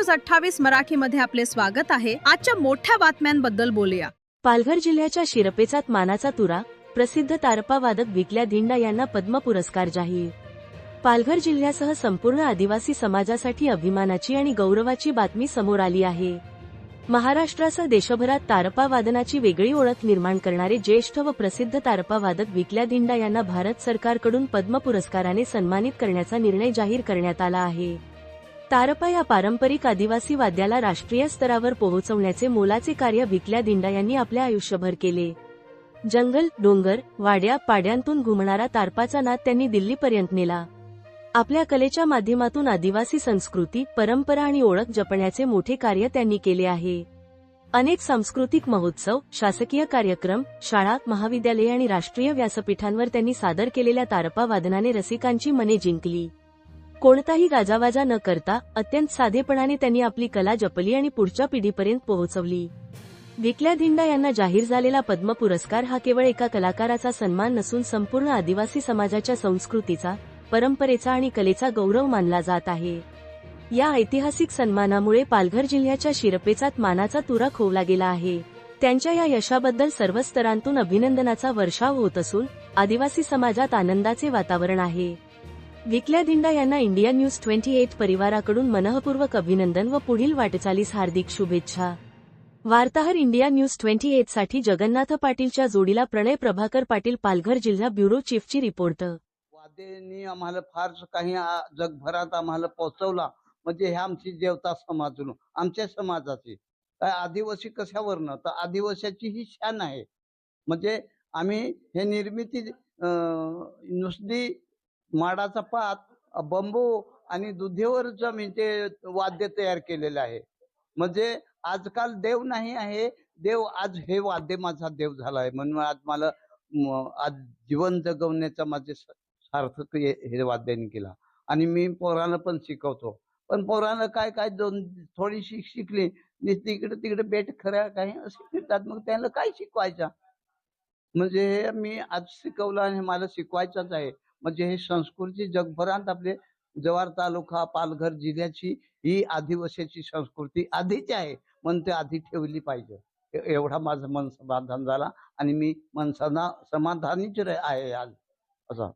28 मराठीमध्ये आपले स्वागत आहे। आजच्या मोठ्या बातम्यांबद्दल बोलूया। पालघर जिल्ह्याच्या शिरपेचात मानाचा तुरा, प्रसिद्ध तारपा वादक विकल्या दिंडा यांना पद्म पुरस्कार जाहीर। पालघर जिल्ह्यासह संपूर्ण आदिवासी समाजासाठी अभिमानाची आणि गौरवाची बातमी समोर आली आहे। महाराष्ट्रासह देशभरात तारपा वादनाची वेगळी ओळख निर्माण करणारे ज्येष्ठ व प्रसिद्ध तारपा वादक विकल्या दिंडा यांना भारत सरकारकडून पद्म पुरस्काराने सन्मानित करण्याचा निर्णय जाहीर करण्यात आला आहे। तारपा या पारंपरिक आदिवासी वाद्याला राष्ट्रीय स्तरावर पोहोचवण्याचे मोलाचे कार्य विकल्या दिंडा यांनी आपल्या आयुष्यभर केले। जंगल, डोंगर, वाड्या, पाड्यांतून घुमणारा तारपाचा नाद त्यांनी दिल्लीपर्यंत नेला। आपल्या कलेच्या माध्यमातून आदिवासी संस्कृती, परंपरा आणि ओळख जपण्याचे मोठे कार्य त्यांनी केले आहे। अनेक सांस्कृतिक महोत्सव, शासकीय कार्यक्रम, शाळा, महाविद्यालये आणि राष्ट्रीय व्यासपीठांवर त्यांनी सादर केलेल्या तारपा वादनाने रसिकांची मने जिंकली। कोणताही गाजावाजा न करता अत्यंत साधेपणाने त्यांनी आपली कला जपली आणि पुढच्या पिढीपर्यंत पोहोचवली। विकल्या दिंडा यांना जाहीर झालेला पद्म पुरस्कार हा केवळ एका कलाकाराचा सन्मान नसून संपूर्ण आदिवासी समाजाच्या संस्कृतीचा, परंपरेचा आणि कलेचा गौरव मानला जात आहे। या ऐतिहासिक सन्मानामुळे पालघर जिल्ह्याच्या शिरपेचात मानाचा तुरा खोवला गेला आहे। त्यांच्या या यशाबद्दल सर्व स्तरांतून अभिनंदनाचा वर्षाव होत असून आदिवासी समाजात आनंदाचे वातावरण आहे। विकल्या दिंडा यांना इंडिया न्यूज 28 परिवाराकडून मनःपूर्वक अभिनंदन व पुढील वाटचालीस हार्दिक शुभेच्छा। वार्ताहर इंडिया न्यूज 28 साठी जगन्नाथ पाटीलच्या जोडीला प्रणय प्रभाकर पाटील, पालघर जिल्हा ब्युरो चीफची रिपोर्ट। वाद्यांनी आम्हाला फार काही जगभरात आम्हाला पोहोचवला, म्हणजे हे आमची देवता समाजून आमच्या समाजाची आदिवासी कशावरनं तर आदिवासीची ही शान आहे। म्हणजे आम्ही हे निर्मिती नुसती माडाचा पात, बंबू आणि दुधीवर जमीन ते वाद्य तयार केलेलं आहे। म्हणजे आजकाल देव नाही आहे, देव आज हे वाद्य माझा देव झाला आहे। म्हणून आज मला आज जीवन जगवण्याचा माझे सार्थक हे वाद्याने केला। आणि मी पोरांना पण शिकवतो, पण पोरांना काय काय थोडीशी शिकली तिकडे तिकडे बेट खऱ्या काही असे फिरतात, मग त्यांना काय शिकवायचं। म्हणजे हे मी आज शिकवलं आणि मला शिकवायचंच आहे। म्हणजे हे संस्कृती जगभरात आपले जव्हार तालुका, पालघर जिल्ह्याची ही आदिवासीची संस्कृती आधीची आहे, म्हणून ते आधी ठेवली पाहिजे। एवढा माझं मन समाधान झाला आणि मी मन समाधानीच आहे आज असं।